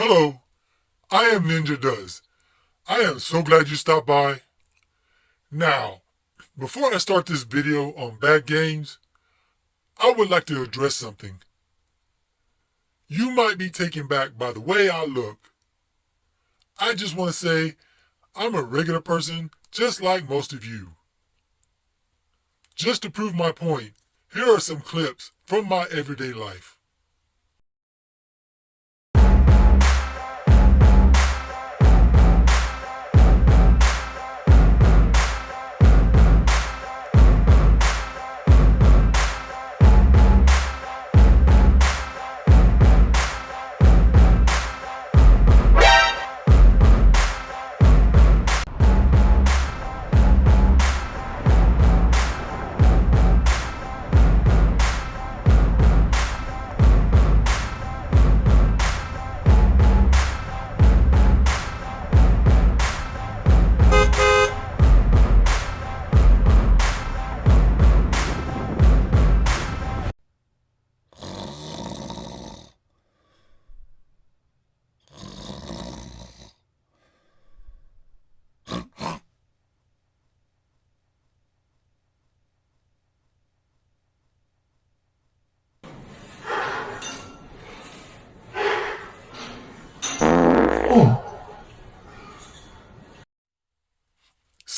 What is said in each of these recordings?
Hello, I am Ninja Does. I am so glad you stopped by. Now, before I start this video on bad games, I would like to address something. You might be taken back by the way I look. I just want to say I'm a regular person just like most of you. Just to prove my point, here are some clips from my everyday life.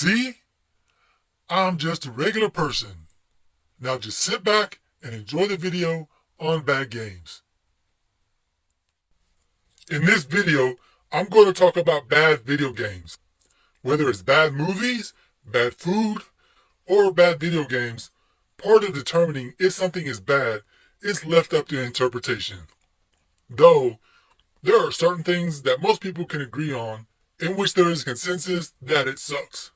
See? I'm just a regular person. Now just sit back and enjoy the video on bad games. In this video, I'm going to talk about bad video games. Whether it's bad movies, bad food, or bad video games, part of determining if something is bad is left up to interpretation. Though, there are certain things that most people can agree on in which there is consensus that it sucks.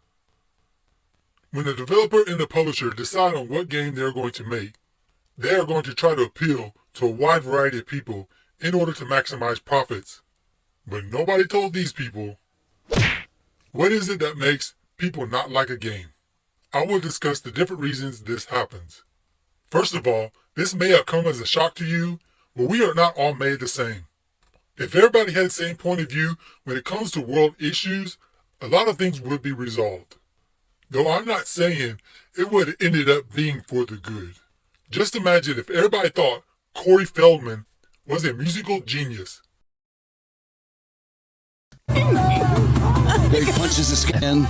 When the developer and the publisher decide on what game they're going to make, they are going to try to appeal to a wide variety of people in order to maximize profits. But nobody told these people, what is it that makes people not like a game? I will discuss the different reasons this happens. First of all, this may have come as a shock to you, but we are not all made the same. If everybody had the same point of view when it comes to world issues, a lot of things would be resolved. Though I'm not saying it would have ended up being for the good. Just imagine if everybody thought Corey Feldman was a musical genius. He punches the skin.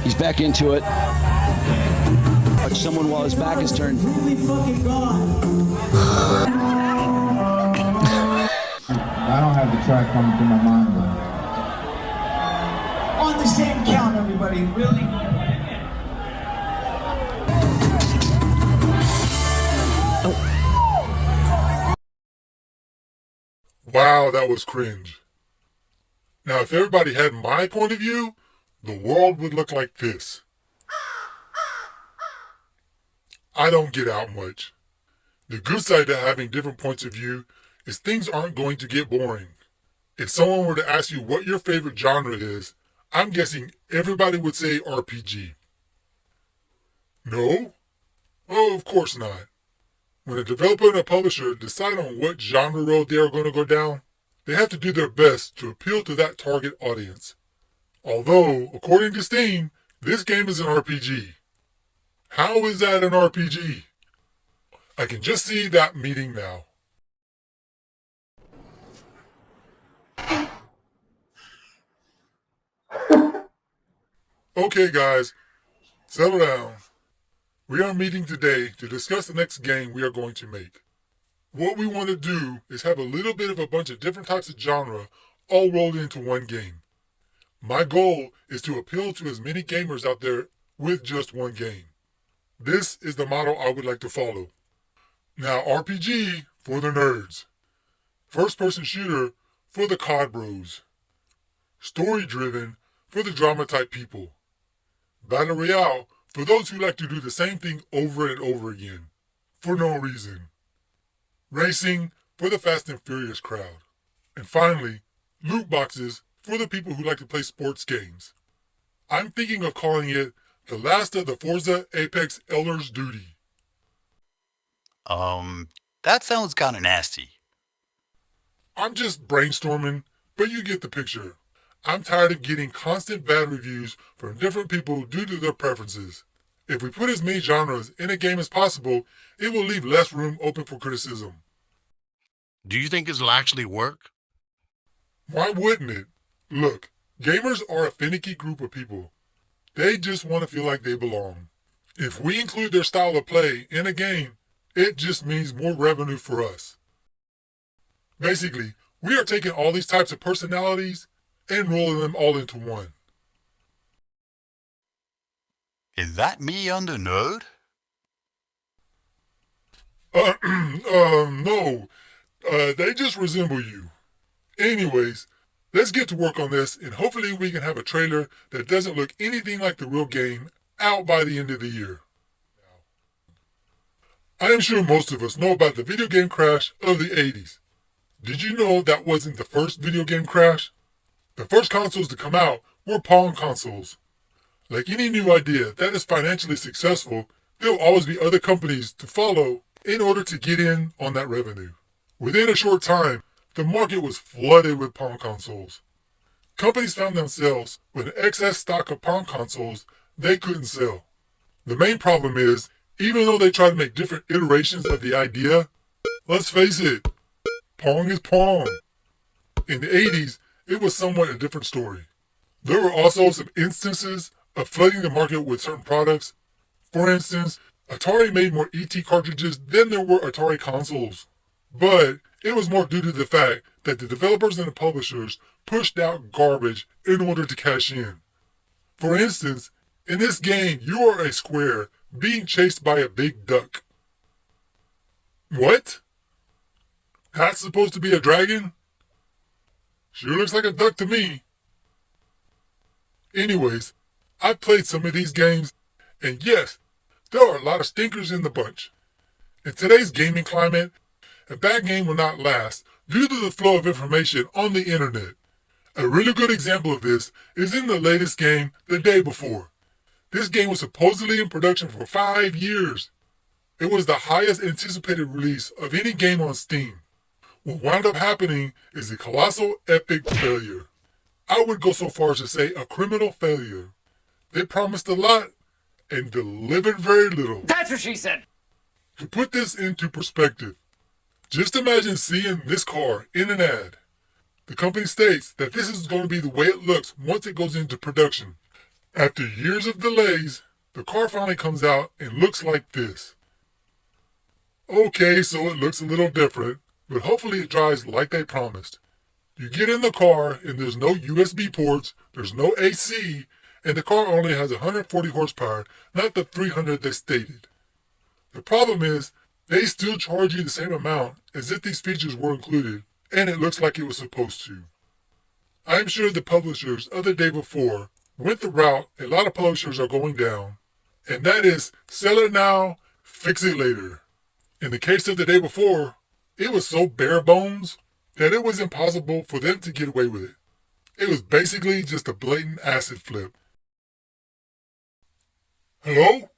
He's back into it. Watch someone while his back is turned. Really fucking gone. I don't have the track coming through my mind, but On the same count, everybody. Really? Wow, that was cringe. Now, if everybody had my point of view, the world would look like this. I don't get out much. The good side to having different points of view is things aren't going to get boring. If someone were to ask you what your favorite genre is, I'm guessing everybody would say RPG. No? Oh, of course not. When a developer and a publisher decide on what genre road they are going to go down, they have to do their best to appeal to that target audience. Although, according to Steam, this game is an RPG. How is that an RPG? I can just see that meeting now. Okay guys, settle down. We are meeting today to discuss the next game we are going to make. What we want to do is have a little bit of a bunch of different types of genre all rolled into one game. My goal is to appeal to as many gamers out there with just one game. This is the model I would like to follow. Now RPG for the nerds. First person shooter for the COD bros. Story driven for the drama type people. Battle Royale for those who like to do the same thing over and over again, for no reason. Racing for the Fast and Furious crowd. And finally, loot boxes for the people who like to play sports games. I'm thinking of calling it the last of the Forza Apex Elder's Duty. That sounds kinda nasty. I'm just brainstorming, but you get the picture. I'm tired of getting constant bad reviews from different people due to their preferences. If we put as many genres in a game as possible, it will leave less room open for criticism. Do you think it'll actually work? Why wouldn't it? Look, gamers are a finicky group of people. They just want to feel like they belong. If we include their style of play in a game, it just means more revenue for us. Basically, we are taking all these types of personalities and rolling them all into one. Is that me on the nerd? No. They just resemble you. Anyways, let's get to work on this and hopefully we can have a trailer that doesn't look anything like the real game out by the end of the year. I am sure most of us know about the video game crash of the 80s. Did you know that wasn't the first video game crash? The first consoles to come out were Pong consoles. Like any new idea that is financially successful, there will always be other companies to follow in order to get in on that revenue. Within a short time, the market was flooded with Pong consoles. Companies found themselves with an excess stock of Pong consoles they couldn't sell. The main problem is, even though they try to make different iterations of the idea, let's face it, Pong is Pong. In the 80s, it was somewhat a different story. There were also some instances of flooding the market with certain products. For instance, Atari made more ET cartridges than there were Atari consoles. But it was more due to the fact that the developers and the publishers pushed out garbage in order to cash in. For instance, in this game, you are a square being chased by a big duck. What? That's supposed to be a dragon? Sure looks like a duck to me. Anyways, I've played some of these games, and yes, there are a lot of stinkers in the bunch. In today's gaming climate, a bad game will not last due to the flow of information on the internet. A really good example of this is in the latest game, The Day Before. This game was supposedly in production for 5 years. It was the highest anticipated release of any game on Steam. What wound up happening is a colossal epic failure. I would go so far as to say a criminal failure. They promised a lot and delivered very little. That's what she said. To put this into perspective, just imagine seeing this car in an ad. The company states that this is going to be the way it looks once it goes into production. After years of delays, the car finally comes out and looks like this. Okay, so it looks a little different, but hopefully it drives like they promised. You get in the car and there's no USB ports, there's no AC, and the car only has 140 horsepower, not the 300 they stated. The problem is, they still charge you the same amount as if these features were included, and it looks like it was supposed to. I'm sure the publishers of The Day Before went the route a lot of publishers are going down, and that is sell it now, fix it later. In the case of The Day Before, it was so bare bones that it was impossible for them to get away with it. It was basically just a blatant acid flip. Hello?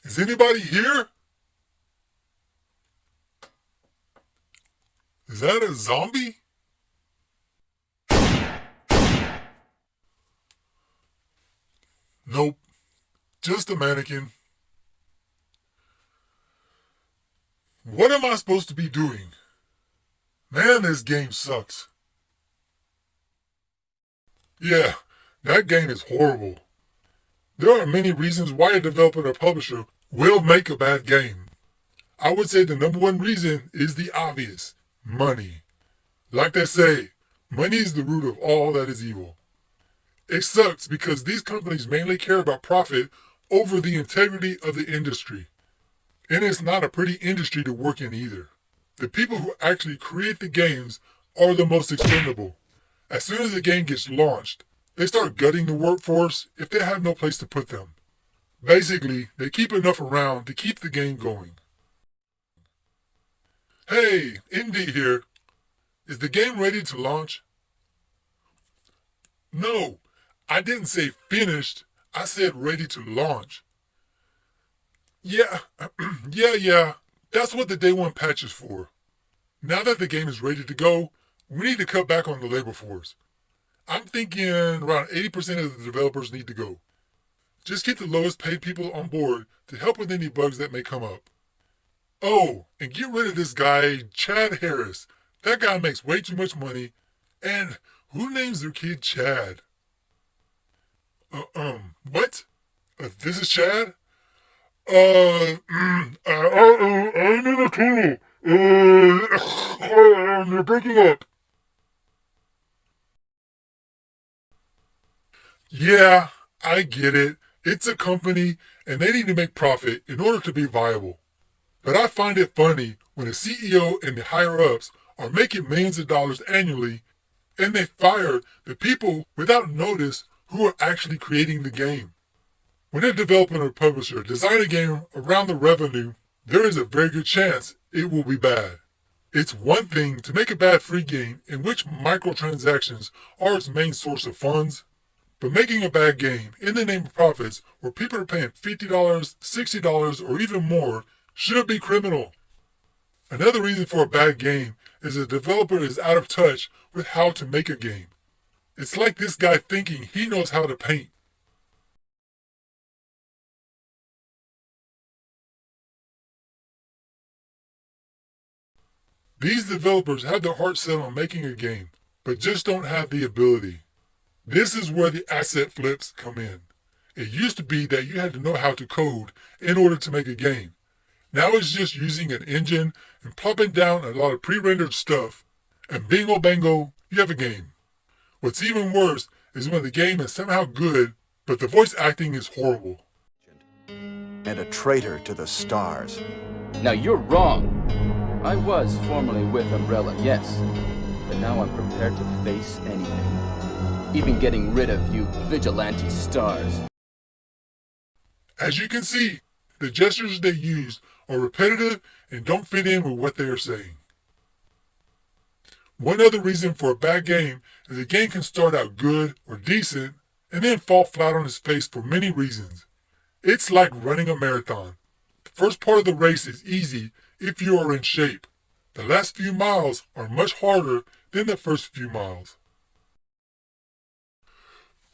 Is anybody here? Is that a zombie? Nope. Just a mannequin. What am I supposed to be doing? Man, this game sucks. Yeah, that game is horrible. There are many reasons why a developer or publisher will make a bad game. I would say the number one reason is the obvious: money. Like they say, money is the root of all that is evil. It sucks because these companies mainly care about profit over the integrity of the industry. And it's not a pretty industry to work in either. The people who actually create the games are the most expendable. As soon as the game gets launched, they start gutting the workforce if they have no place to put them. Basically, they keep enough around to keep the game going. Hey, Indy here. Is the game ready to launch? No, I didn't say finished. I said ready to launch. Yeah, yeah, that's what the day one patch is for. Now that the game is ready to go, We need to cut back on the labor force. I'm thinking around 80% of the developers need to go. Just get the lowest paid people on board to help with any bugs that may come up. Oh, and get rid of this guy, Chad Harris. That guy makes way too much money. And who names their kid Chad? What? This is Chad? I ain't in a tunnel. You're breaking up. Yeah, I get it. It's a company, and they need to make profit in order to be viable. But I find it funny when the CEO and the higher-ups are making millions of dollars annually, and they fire the people without notice who are actually creating the game. When a developer or publisher design a game around the revenue, there is a very good chance it will be bad. It's one thing to make a bad free game in which microtransactions are its main source of funds, but making a bad game in the name of profits where people are paying $50, $60, or even more should be criminal. Another reason for a bad game is the developer is out of touch with how to make a game. It's like this guy thinking he knows how to paint. These developers have their heart set on making a game, but just don't have the ability. This is where the asset flips come in. It used to be that you had to know how to code in order to make a game. Now it's just using an engine and plopping down a lot of pre-rendered stuff, and bingo bango, you have a game. What's even worse is when the game is somehow good, but the voice acting is horrible. And a traitor to the stars. Now you're wrong. I was formerly with Umbrella, yes, but now I'm prepared to face anything. Even getting rid of you vigilante stars. As you can see, the gestures they use are repetitive and don't fit in with what they are saying. One other reason for a bad game is a game can start out good or decent and then fall flat on its face for many reasons. It's like running a marathon. The first part of the race is easy if you are in shape. The last few miles are much harder than the first few miles.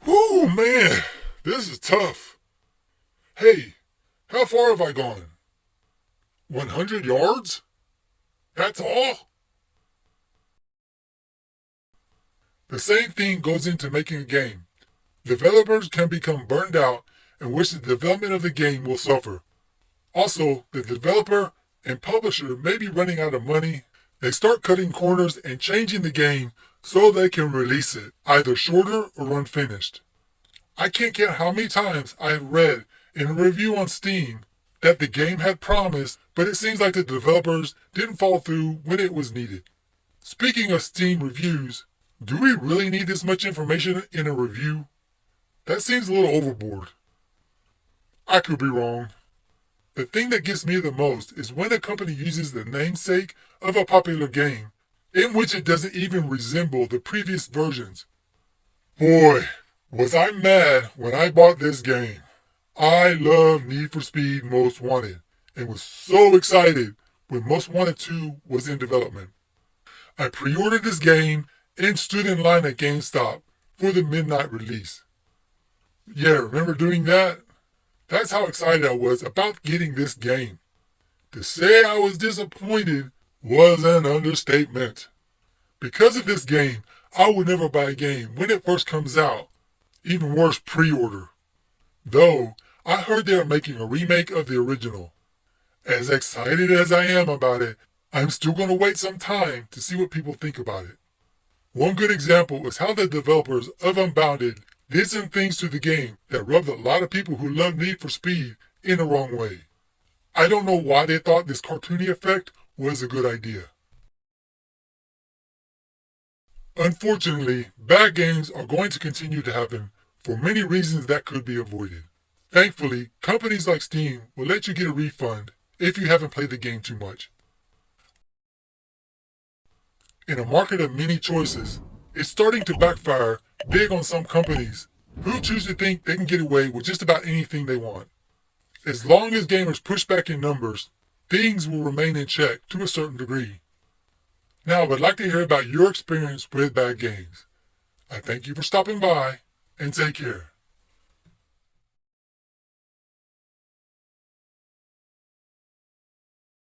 Whoo, man, this is tough. Hey, how far have I gone? 100 yards? That's all? The same thing goes into making a game. Developers can become burned out and wish the development of the game will suffer. Also, the developer and publisher may be running out of money. They start cutting corners and changing the game so they can release it, either shorter or unfinished. I can't count how many times I have read in a review on Steam that the game had promise, but it seems like the developers didn't follow through when it was needed. Speaking of Steam reviews, do we really need this much information in a review? That seems a little overboard. I could be wrong. The thing that gets me the most is when a company uses the namesake of a popular game in which it doesn't even resemble the previous versions. Boy, was I mad when I bought this game. I love Need for Speed Most Wanted and was so excited when Most Wanted 2 was in development. I pre-ordered this game and stood in line at GameStop for the midnight release. Yeah, remember doing that? That's how excited I was about getting this game. To say I was disappointed was an understatement. Because of this game, I would never buy a game when it first comes out. Even worse, pre-order. Though, I heard they are making a remake of the original. As excited as I am about it, I'm still going to wait some time to see what people think about it. One good example is how the developers of Unbounded did some things to the game that rubbed a lot of people who love Need for Speed in the wrong way. I don't know why they thought this cartoony effect was a good idea. Unfortunately, bad games are going to continue to happen for many reasons that could be avoided. Thankfully, companies like Steam will let you get a refund if you haven't played the game too much. In a market of many choices, it's starting to backfire big on some companies who choose to think they can get away with just about anything they want. As long as gamers push back in numbers, things will remain in check to a certain degree. Now, I would like to hear about your experience with bad games. I thank you for stopping by, and take care.